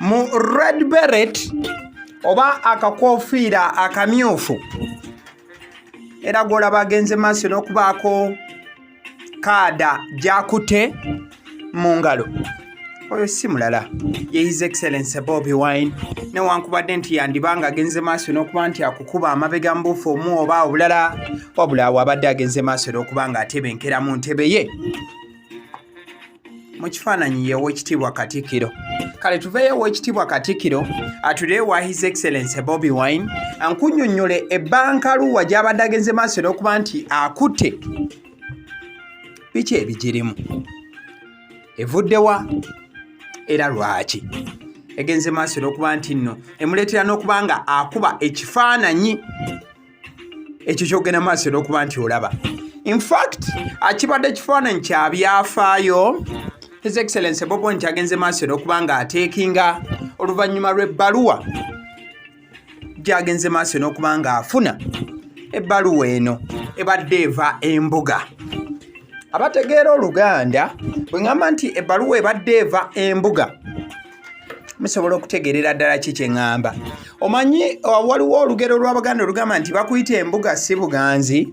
mu red beret oba akakofiira akamyufu era gwolaba agenze maaso n'okubaako kaada gy'akutte mu ngalo. Oyo si mulala ye His Excellency Bobi Wine, newankubadde nti yandibanga agenze maaso n'okuba nti akukuba amabega mu bufu omu oba obulala, wabula awo abadde agenze maaso n'okuba ng'atebenkera mu ntebe ye. Mu kifaananyi ye Oweekitiibwa Katikkiro. Kale tuveeyo Oweekitiibwa Katikkiro atuleyo wa His Excellency Bobi Wine ankunnyonnyole ebbankaluwa gy'abadde agenze maaso n'okuba nti akutte. Biki ebigirimu? Evuddewa era lwaki? Egenze maaso n'okuba nti nno emuleetera n'okuba nga akuba ekifaananyi ekyo kyogenda maaso n'okuba nti olaba. In fact, akibadde ekifaananyi kya byafaayo His Excellency Bobi Wine agenze maaso n'okuba nga ateekinga oluvannyuma lw'ebbaluwa gy'agenze maaso n'okuba nga afuna. Ebbaluwa eno ebadde eva embuga. Abategeera Oluganda bwe ngamba nti ebbaluwa ebadde eva embuga musobola okutegeerera ddala ki kye ŋŋamba. Omanyi waliwo olugero lw'Abaganda olugamba nti bakuyita embuga si buganzi,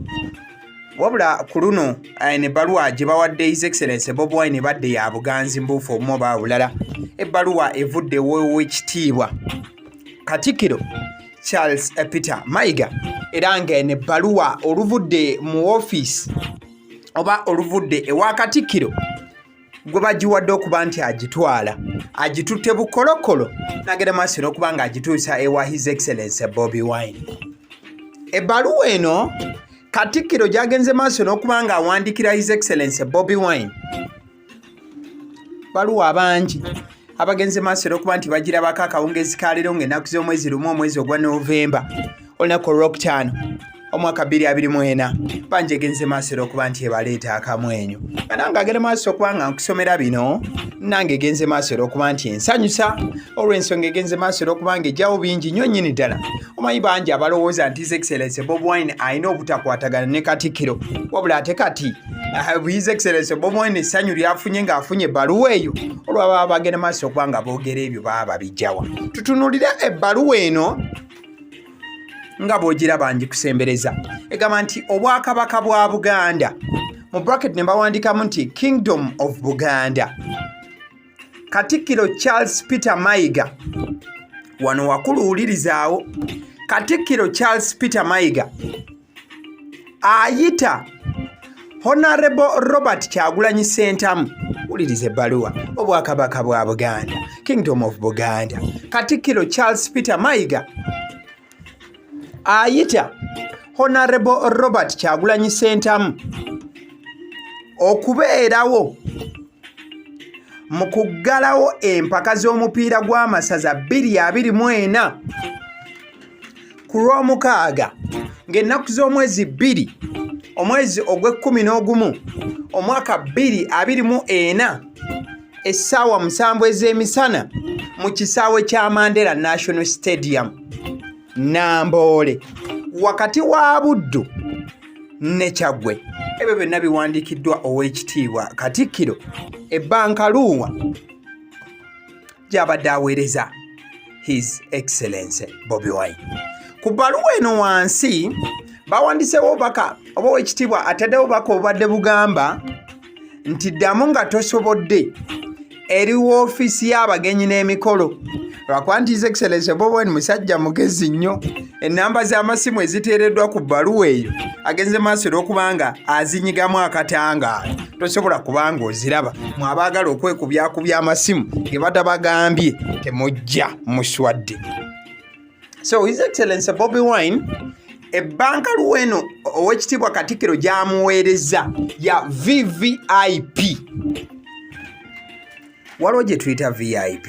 wabula ku luno ebbaluwa gye bawadde His Excellency Bobi Wine ebadde ya buganzi mbuufu omu oba bulala. Ebbaluwa evudde Oweekitiibwa Katikkiro Charles Peter Mayiga era ng'eno ebbaluwa oluvudde mu woofiisi oba oluvudde ewa Katikkiro gwe bagiwadde okuba nti agitwala agitutte bukolokolo n'agenda maaso n'okuba nga agituusa ewa His Excellency Bobi Wine. Ebbaluwa eno Katikkiro gy'agenze maaso n'okuba nga awandiikira His Excellency Bobi Wine, baluwa abangi abagenze maaso n'okuba nti bagirabako akawungeezi ka leero ng'ennaku z'omwezi lumu omwezi ogwa Novemba olunaku olwokutaano omwaka 2024 bangi egenze maaso n'okuba nti ebaleeta akamwenyu. Nange agenda maaso okuba nga nkusomera bino, nange egenze maaso n'okuba nti ensanyusa olw'ensonga egenze maaso n'okuba nga ejjawo bingi nnyo nnyini ddala. Omanyi bangi abalowooza nti His Excellency Bobi Wine alina obutakwatagana ne Katikkiro, wabula ate kati His Excellency Bobi Wine essanyu lyafunye ng'afunye ebbaluwa eyo olw'ababa bagenda maaso okuba nga boogera ebyo baba babijjawa. Tutunuulira ebbaluwa eno nga bw'ogiraba ngikusembereza. Egamba nti Obwakabaka bwa Buganda, mu bracket ne bawandikamu nti Kingdom of Buganda. Katikkiro Charles Peter Mayiga, wano wakulu wulirizawo. Katikkiro Charles Peter Mayiga ayita Honorable Robert Kyagulanyi Ssentamu, wuliriza ebbaluwa, Obwakabaka bwa Buganda, Kingdom of Buganda. Katikkiro Charles Peter Mayiga ayita Honorable Robert Kyagulanyi Ssentamu okubeerawo mu kuggalawo empaka z'omupiira gw'amasaza 2024 ku Lwomukaaga ng'ennaku z'omwezi 2 omwezi ogw'Ekkumi omwaka 2024 essaawa 7 ez'emisana mu kisaawe kya Mandela National Stadium Namboole wakati wa Buddu ne Kyaggwe. Ebyo byonna biwandiikiddwa Oweekitiibwa Katikkiro ebbankaluwa gy'abadde aweereza His Excellency Bobi Wine. Ku bbaluwa eno wansi bawandiseewo obubaka oba Oweekitiibwa ataddewo obubaka obubadde bugamba nti ddamu nga tosobodde eri woofiisi y'abagenyi n'emikolo. Lwakuba nti His Excellency Bobi Wine musajja mugezi nnyo. Ennamba z'amasimu eziteereddwa ku bbaluwa eyo agenze maaso n'okuba nga azinyigamu akatangaala tosobola kuba nga oziraba. Mwabaagala okwekubyakubya amasimu ge batabagambye temujja muswadde. So His Excellency Bobi Wine ebbankaluwa eno Oweekitiibwa Katikkiro gy'amuweereza ya VVIP. Waliwo gye tuyita VIP,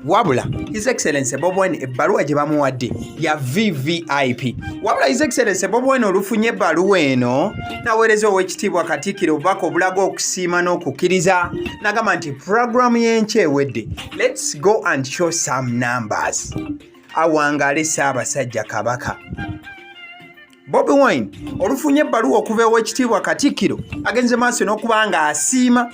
wabula His Excellency Bobi Wine ebbaluwa gye bamuwadde ya VVIP. Wabula His Excellency Bobi Wine olufunye ebbaluwa eno n'aweereza Oweekitiibwa Katikkiro obubaka obulaga okusiima n'okukkiriza n'agamba nti puroguramu y'enkya ewedde. Let's go and show some numbers. Awangaale Ssaabasajja Kabaka. Bobi Wine olufunye ebbaluwa okuva ow'ekitiibwa Katikkiro agenze maaso n'okuba nga asiima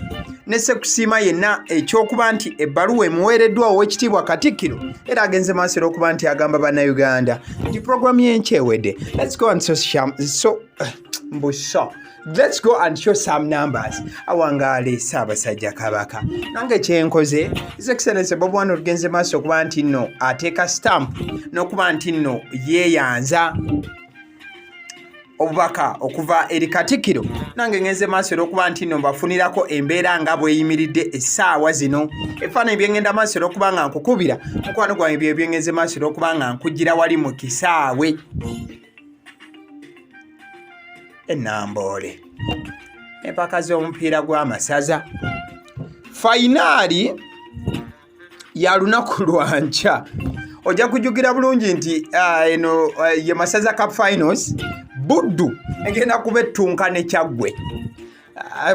nesse kusiima yenna ekyokuba nti ebbaluwa emuweereddwa ow'ekitiibwa Katikkiro era agenze maaso n'okuba nti agamba bannayuganda nti puroguramu y'enkyewedde. Let's go and show some numbers. Awangaale Ssaabasajja Kabaka. Nange kyenkoze His Excellency Bobi Wine olugenze maaso okuba nti nno ateeka stamp n'okuba nti nno yeeyanza obubaka okuva eri Katikkiro. Nange ngenze maaso okuba nti nno mbafunirako embeera nga bweyimiridde essaawa zino. Ebifaananyi bye ngenda maaso okuba nga nkukubira mukwano gwange bye byengenze maaso okuba nga nkugira wali mu kisaawe Namboole. Empaka z'omupiira gw'amasaza. Fayinaali ya lunaku lwa nkya. Ojja kujjukira bulungi nti eno ye Masaza Cup Finals Buddu egenda kuba ettunka ne Kyaggwe.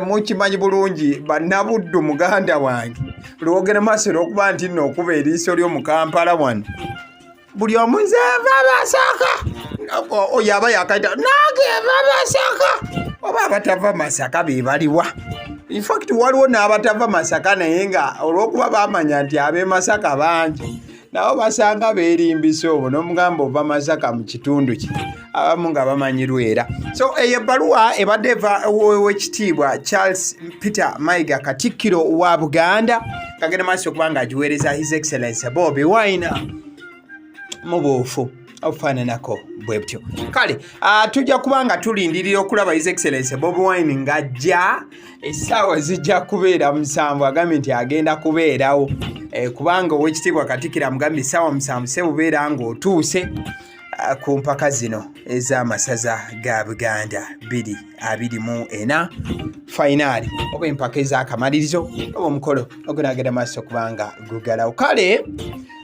Mukimanyi bulungi bannabuddu muganda wange. Lwogera maaso okuba nti nno okuba eriiso ly'omu Kampala wano. Buli omu nze nva Masaka. Oyo aba yakaita nange nva Masaka. Oba abatava Masaka be baliwa. In fact waliwo n'abatava Masaka naye nga olw'okuba baamanya nti ab'e Masaka bangi nabo basanga beerimbisa obwo n'omugamba ova Masaka mu kitundu ki abamu nga bamanyirwa era. So eyo ebbaluwa ebadde eva ow'ekitiibwa Charles Peter Mayiga Katikkiro wa Buganda kagenda maaso okuba ng'agiweereza His Excellency Bobi Wine mu buufu obufaananako bwe butyo. Kale tujja kuba nga tulindirira okulaba His Excellency Bobi Wine ng'ajja essaawa zijja kubeera 7 agambye nti agenda kubeerawo kubanga ow'ekitiibwa Katikkiro amugambye essaawa 7 sebubeera ng'otuuse ku mpaka zino ez'amasaza ga Buganda 2024 fayinaali oba empaka ez'akamalirizo oba omukolo ogunaagenda maaso okuba nga gugalawo. Kale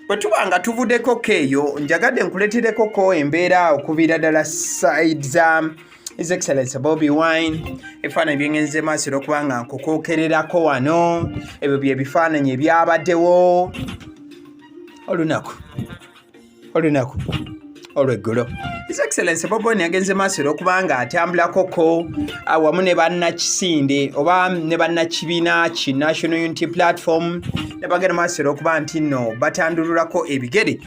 bwe tuba nga tuvuddeko keeyo njagadde nkuleetereko ko embeera okuviira ddala side za His Excellency Bobi Wine. Ebifaananyi byengenze maaso okuba nga nkukookererako wano ebyo bye bifaananyi ebyabaddewo olunaku olw'eggulo. His Excellency Bobi Wine yagenze maaso okuba nga atambulakoko awamu ne bannakisinde oba ne bannakibiina ki National Unity Platform ne bagenda maaso okuba nti nno batandululako ebigere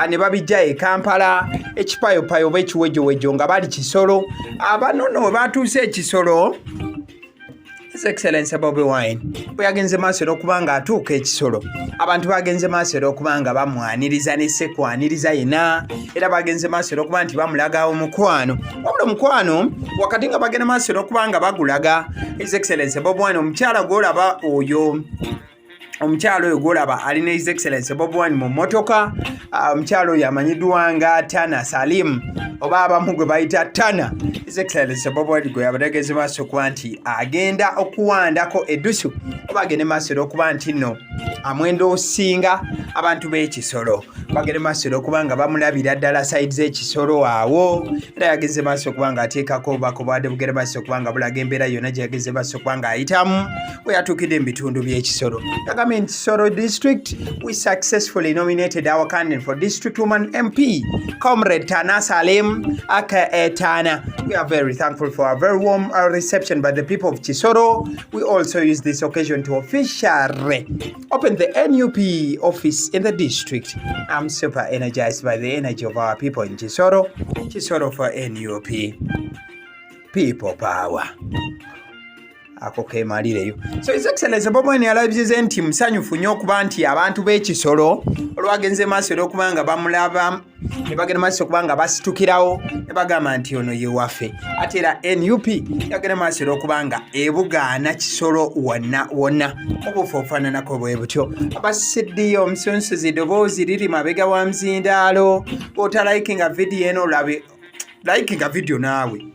ne babijja e Kampala ekipayopayo oba ekiwejjowejjo nga bali Kisoro. Abano nno we batuuse e Kisoro His Excellency Bobi Wine bwe yagenze maaso okuba nga atuuka e Kisoro abantu bagenze maaso okuba nga bamwaniriza ne sekwaniriza yena era bagenze maaso okuba nti bamulaga omukwano. Wabula omukwano wakati nga bagenda maaso okuba nga bagulaga His Excellency Bobi Wine omukyala gw'olaba oyo omukyalo oyo gw'olaba alina His Excellency Bobi Wine mu mmotoka. Omukyalo oyo amanyiddwa nga Tana Salim oba abamu gwe bayita Tana. His Excellency Bobi Wine gwe yabategeze maaso okuba nti agenda okuwandako eddusu oba agende maaso okuba nti nno amwenda osinga abantu b'Ekisoro bagende maaso okuba nga bamulabira ddala side z'Ekisoro awo era yageze maaso okuba nga ateekako obubaka obwadde bugende maaso okuba nga bulaga embeera yonna gye yageze maaso okuba nga ayitamu bwe yatuukidde mu bitundu by'Ekisoro. In Kisoro district, we successfully nominated our candidate for district woman MP, Comrade Tana Salim aka Tana. We are very thankful for a very warm reception by the people of Kisoro. We also use this occasion to officially open the NUP office in the district. I'm super energized by the energy of our people in Kisoro. Kisoro for NUP. People power. Ako keemalireyo. So His Excellency Bobi Wine yalabizize nti musanyufu nnyo okuba nti abantu b'Ekisoro olwagenze maaso okuba nga bamulaba ne bagenda maaso okuba nga basitukirawo ne bagamba nti ono ye waffe. Ate era NUP yagenda maaso okuba nga ebugaana Kisoro wonna obufu obufaananako bwe butyo. Abasiddiyo omusunsuzi ddoboozi liri mabega wa mzindaalo bw'otalayikinga vidiyo eno olabe layikinga vidiyo naawe.